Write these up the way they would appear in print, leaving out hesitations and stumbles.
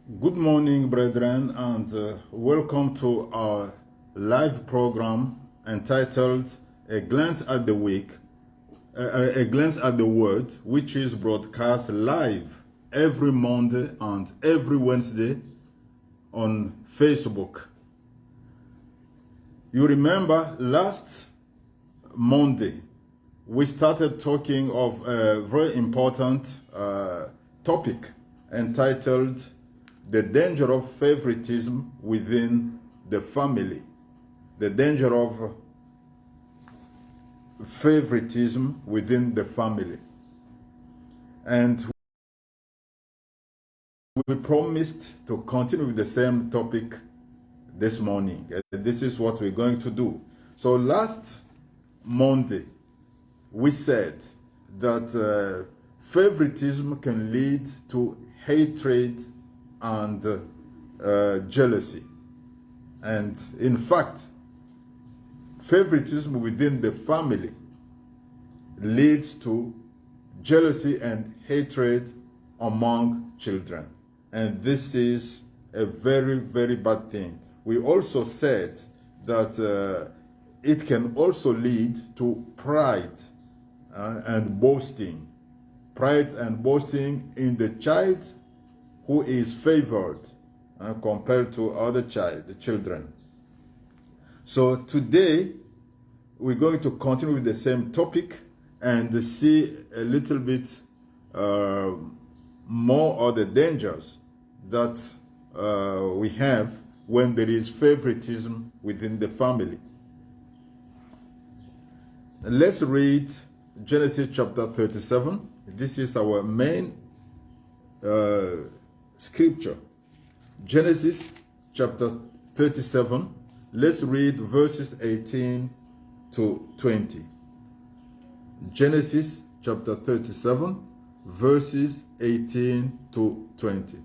Good morning, brethren, and welcome to our live program entitled A Glance at the Week, A Glance at the Word, which is broadcast live every Monday and every Wednesday on Facebook. You remember last Monday, we started talking of a very important topic entitled The Danger of Favoritism Within the Family. The danger of favoritism within the family. And we promised to continue with the same topic this morning. This is what we're going to do. So last Monday, we said that favoritism can lead to hatred and jealousy. And in fact, favoritism within the family leads to jealousy and hatred among children. And this is a very, very bad thing. We also said that it can also lead to pride and boasting. Pride and boasting in the child who is favored compared to other children. So today, we're going to continue with the same topic and see a little bit more of the dangers that we have when there is favoritism within the family. Let's read Genesis chapter 37. This is our main scripture. Genesis chapter 37. Let's read verses 18 to 20. Genesis chapter 37, verses 18 to 20.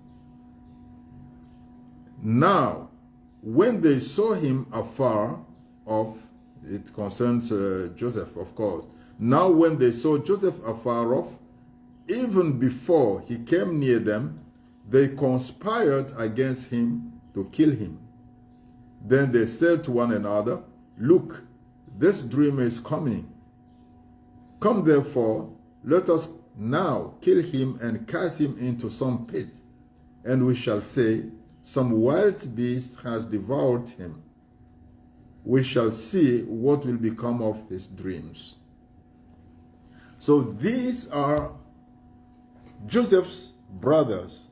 Now, when they saw him afar off, it concerns Joseph, of course. Now, when they saw Joseph afar off, even before he came near them, they conspired against him to kill him. Then they said to one another, "Look, this dreamer is coming. Come therefore, let us now kill him and cast him into some pit, and we shall say, some wild beast has devoured him. We shall see what will become of his dreams." So these are Joseph's brothers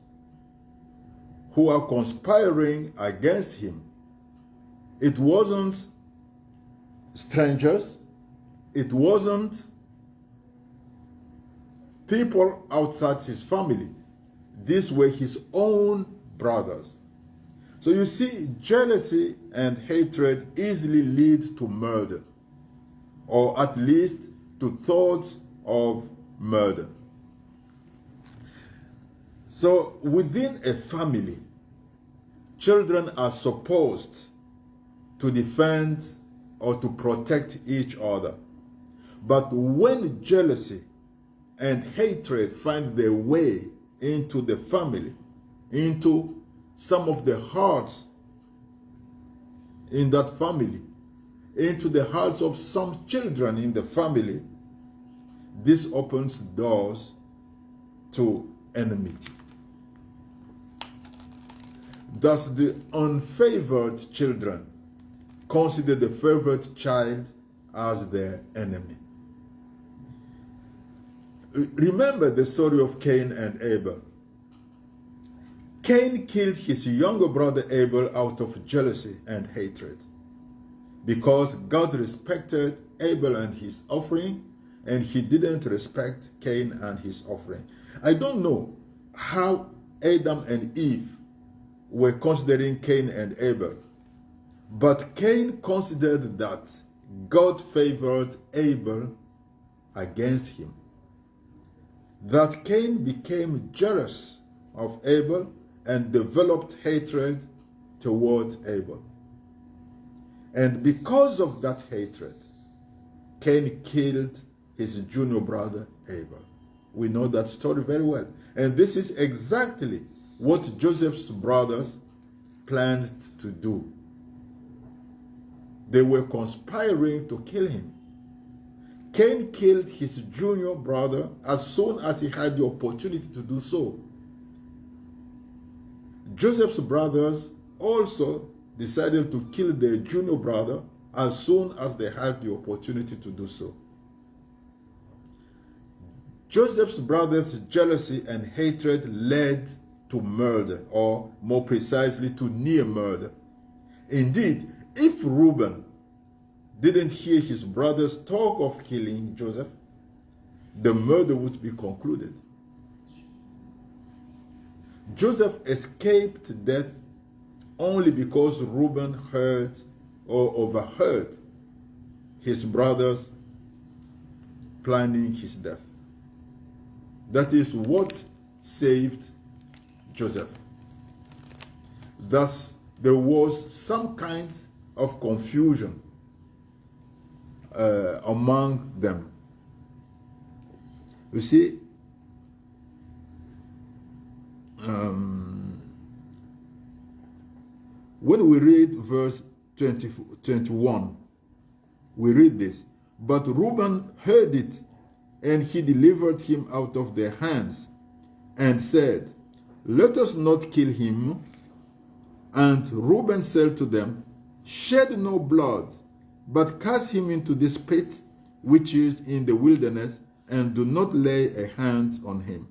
who are conspiring against him. It wasn't strangers. It wasn't people outside his family. These were his own brothers. So you see, jealousy and hatred easily lead to murder, or at least to thoughts of murder. So within a family, children are supposed to defend or to protect each other. But when jealousy and hatred find their way into the family, into some of the hearts in that family, into the hearts of some children in the family, this opens doors to enmity. Thus, the unfavored children consider the favored child as their enemy. Remember the story of Cain and Abel. Cain killed his younger brother Abel out of jealousy and hatred, because God respected Abel and his offering, and he didn't respect Cain and his offering. I don't know how Adam and Eve were considering Cain and Abel, but Cain considered that God favored Abel against him. That Cain became jealous of Abel and developed hatred toward Abel. And because of that hatred, Cain killed his junior brother Abel. We know that story very well. And this is exactly what Joseph's brothers planned to do. They were conspiring to kill him. Cain killed his junior brother as soon as he had the opportunity to do so. Joseph's brothers also decided to kill their junior brother as soon as they had the opportunity to do so. Joseph's brothers' jealousy and hatred led to murder, or more precisely to near murder. Indeed, if Reuben didn't hear his brothers talk of killing Joseph, the murder would be concluded. Joseph escaped death only because Reuben heard or overheard his brothers planning his death. That is what saved Joseph. Thus, there was some kind of confusion among them. You see, when we read verse 21, we read this. But Reuben heard it, and he delivered him out of their hands, and said, let us not kill him. And Reuben said to them, shed no blood, but cast him into this pit which is in the wilderness, and do not lay a hand on him,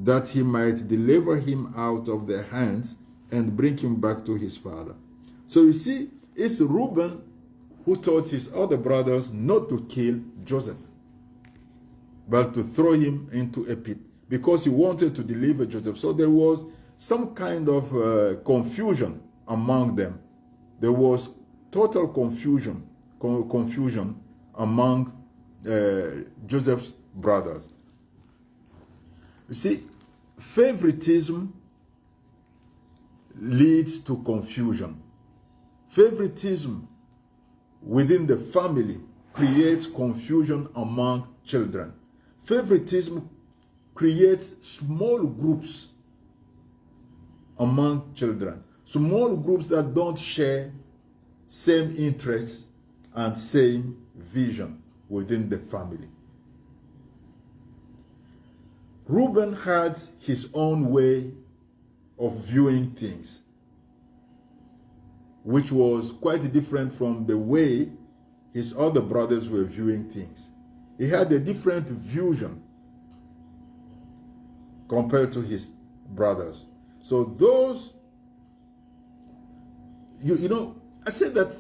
that he might deliver him out of their hands and bring him back to his father. So you see, it's Reuben who taught his other brothers not to kill Joseph, but to throw him into a pit, because he wanted to deliver Joseph. So there was some kind of confusion among them. There was total confusion among Joseph's brothers. You see, favoritism leads to confusion. Favoritism within the family creates confusion among children. Favoritism creates small groups among children. Small groups that don't share same interests and same vision within the family. Reuben had his own way of viewing things, which was quite different from the way his other brothers were viewing things. He had a different vision compared to his brothers. So those, you know, I said that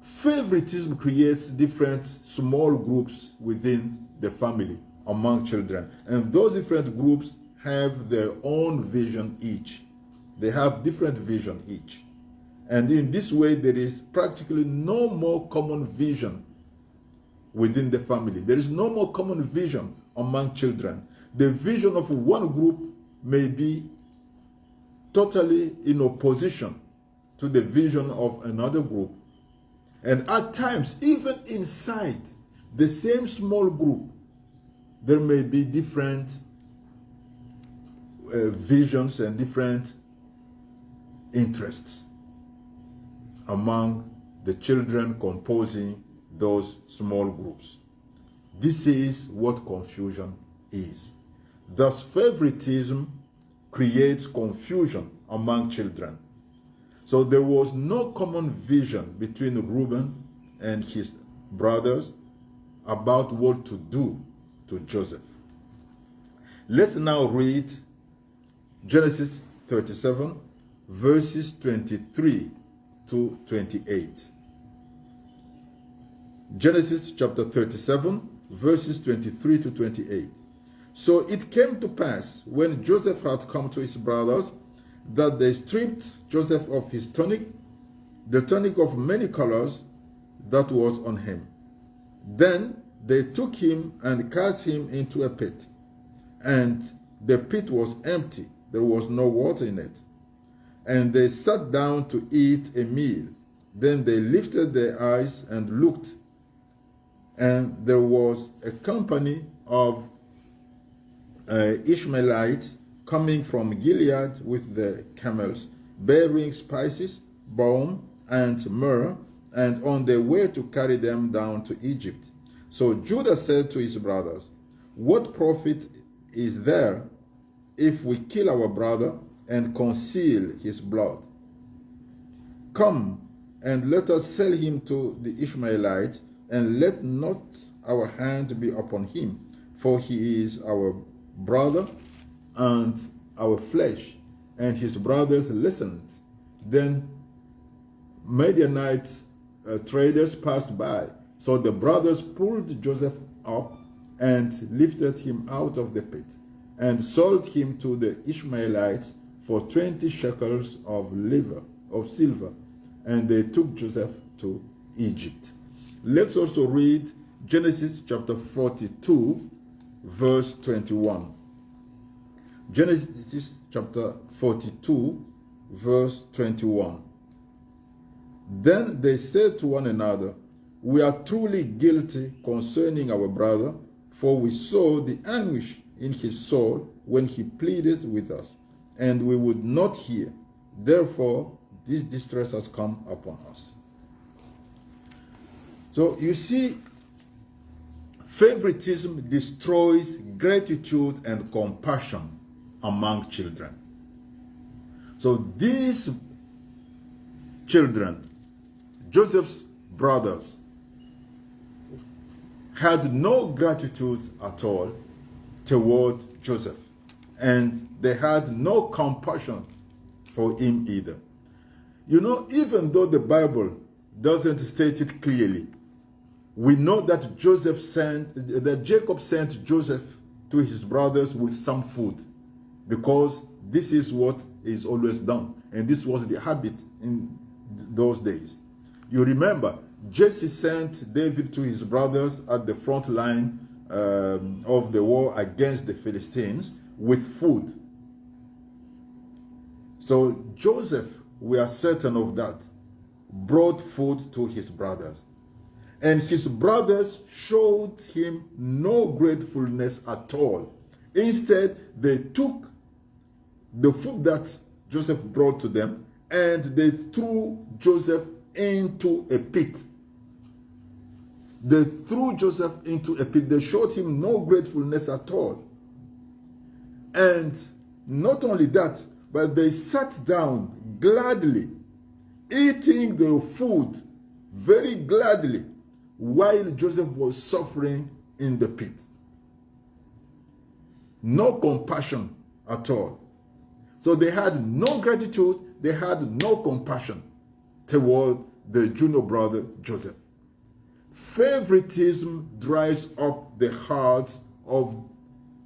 favoritism creates different small groups within the family among children. And those different groups have their own vision each. They have different vision each. And in this way, there is practically no more common vision within the family. There is no more common vision among children. The vision of one group may be totally in opposition to the vision of another group. And at times, even inside the same small group, there may be different visions and different interests among the children composing those small groups. This is what confusion is. Thus, favoritism creates confusion among children. So there was no common vision between Reuben and his brothers about what to do to Joseph. Let's now read Genesis 37, verses 23 to 28. Genesis chapter 37, verses 23 to 28. So it came to pass, when Joseph had come to his brothers, that they stripped Joseph of his tunic, the tunic of many colors that was on him. Then they took him and cast him into a pit, and the pit was empty, there was no water in it. And they sat down to eat a meal. Then they lifted their eyes and looked, and there was a company of Ishmaelites coming from Gilead with the camels, bearing spices, balm, and myrrh, and on their way to carry them down to Egypt. So Judah said to his brothers, "What profit is there if we kill our brother and conceal his blood? Come and let us sell him to the Ishmaelites, and let not our hand be upon him, for he is our brother and our flesh." And his brothers listened. Then Midianite traders passed by. So the brothers pulled Joseph up and lifted him out of the pit and sold him to the Ishmaelites for 20 shekels of silver. And they took Joseph to Egypt. Let's also read Genesis chapter 42, verse 21. Genesis chapter 42, verse 21. Then they said to one another, "We are truly guilty concerning our brother, for we saw the anguish in his soul when he pleaded with us, and we would not hear. Therefore, this distress has come upon us." So you see, favoritism destroys gratitude and compassion among children. So these children, Joseph's brothers, had no gratitude at all toward Joseph, and they had no compassion for him either. You know, even though the Bible doesn't state it clearly, we know that Jacob sent Joseph to his brothers with some food, because this is what is always done, and this was the habit in those days. You remember, Jesse sent David to his brothers at the front line of the war against the Philistines with food. So Joseph, we are certain of that, brought food to his brothers. And his brothers showed him no gratefulness at all. Instead, they took the food that Joseph brought to them and they threw Joseph into a pit. They threw Joseph into a pit. They showed him no gratefulness at all. And not only that, but they sat down gladly, eating the food very gladly, while Joseph was suffering in the pit. No compassion at all. So they had no gratitude, they had no compassion toward the junior brother Joseph. Favoritism dries up the hearts of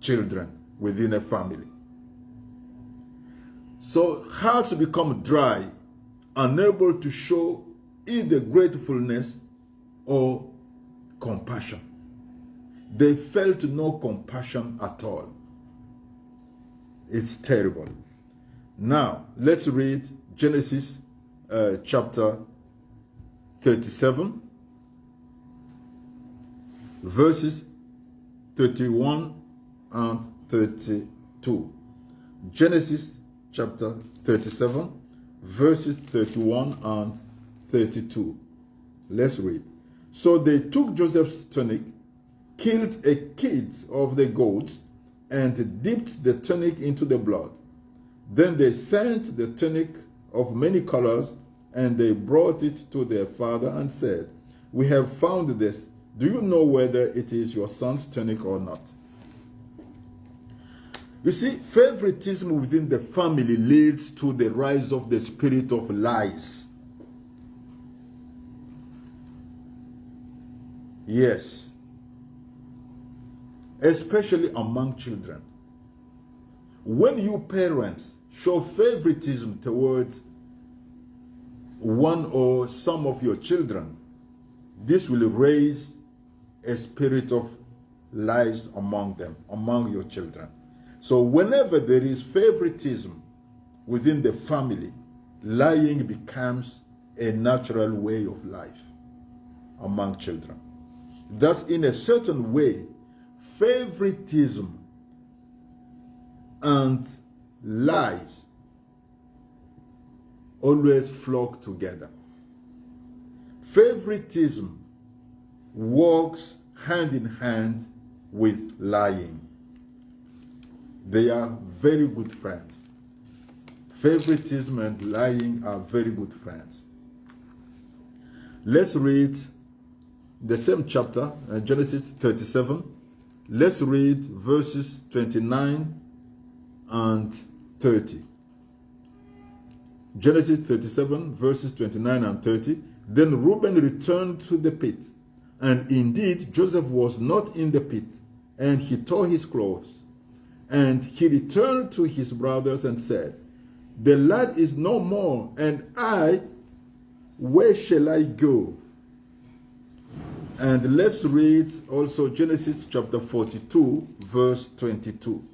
children within a family. So hearts become dry, unable to show either gratefulness or compassion. They felt no compassion at all. It's terrible. Now, let's read Genesis chapter 37, verses 31 and 32. Genesis chapter 37, verses 31 and 32. Let's read. So they took Joseph's tunic, killed a kid of the goats, and dipped the tunic into the blood. Then they sent the tunic of many colors, and they brought it to their father and said, "We have found this. Do you know whether it is your son's tunic or not?" You see, favoritism within the family leads to the rise of the spirit of lies. Yes. Especially among children. When you parents show favoritism towards one or some of your children, this will raise a spirit of lies among them, among your children. So whenever there is favoritism within the family, lying becomes a natural way of life among children. Thus, in a certain way, favoritism and lies always flock together. Favoritism walks hand in hand with lying. They are very good friends. Favoritism and lying are very good friends. Let's read the same chapter, Genesis 37. Let's read verses 29 and 30. Genesis 37, verses 29 and 30. Then Reuben returned to the pit, and indeed Joseph was not in the pit, and he tore his clothes. And he returned to his brothers and said, the lad is no more, and I, where shall I go? And let's read also Genesis chapter 42, verse 22.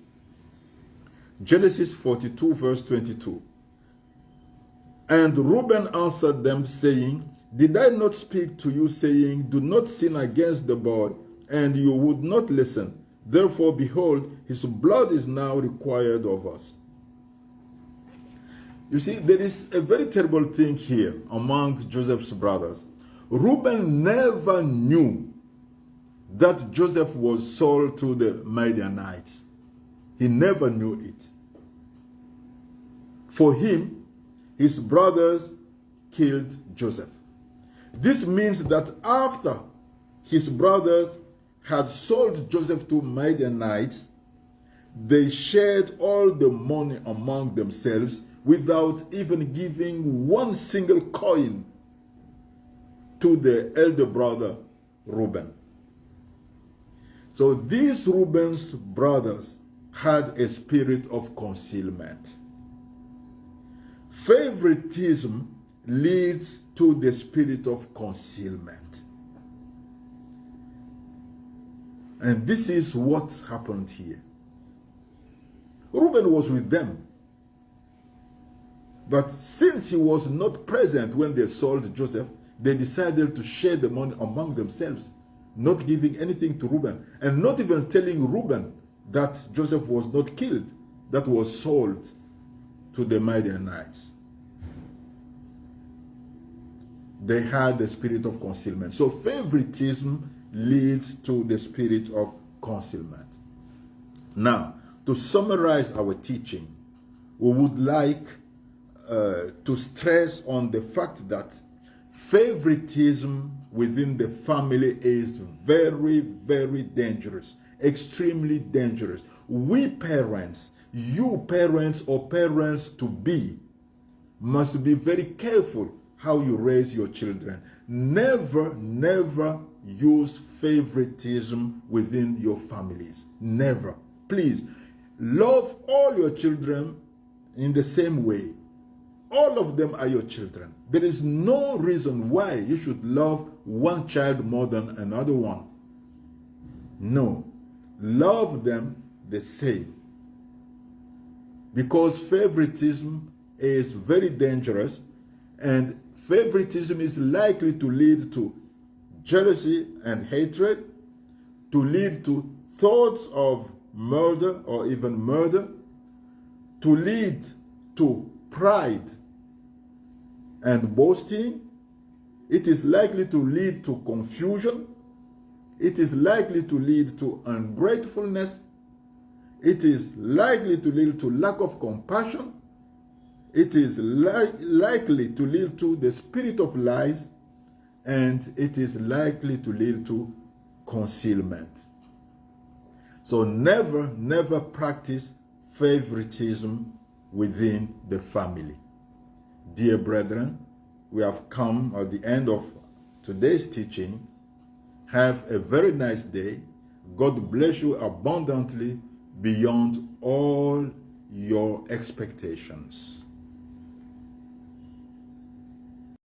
Genesis 42, verse 22. And Reuben answered them, saying, did I not speak to you, saying, do not sin against the boy, and you would not listen? Therefore, behold, his blood is now required of us. You see, there is a very terrible thing here among Joseph's brothers. Reuben never knew that Joseph was sold to the Midianites. He never knew it. For him, his brothers killed Joseph. This means that after his brothers had sold Joseph to Midianites, they shared all the money among themselves without even giving one single coin to the elder brother Reuben. So these Reuben's brothers had a spirit of concealment. Favoritism leads to the spirit of concealment. And this is what happened here. Reuben was with them. But since he was not present when they sold Joseph, they decided to share the money among themselves, not giving anything to Reuben, and not even telling Reuben that Joseph was not killed, that was sold to the Midianites. They had the spirit of concealment. So favoritism leads to the spirit of concealment. Now, to summarize our teaching, we would like to stress on the fact that favoritism within the family is very, very dangerous, extremely dangerous. We parents, you parents or parents to be, must be very careful how you raise your children. Never, never use favoritism within your families. Never. Please, love all your children in the same way. All of them are your children. There is no reason why you should love one child more than another one. No. Love them the same. Because favoritism is very dangerous, and favoritism is likely to lead to jealousy and hatred, to lead to thoughts of murder or even murder, to lead to pride and boasting. It is likely to lead to confusion. It is likely to lead to ungratefulness. It is likely to lead to lack of compassion. It is likely to lead to the spirit of lies, and it is likely to lead to concealment. So never, never practice favoritism within the family. Dear brethren, we have come at the end of today's teaching. Have a very nice day. God bless you abundantly beyond all your expectations.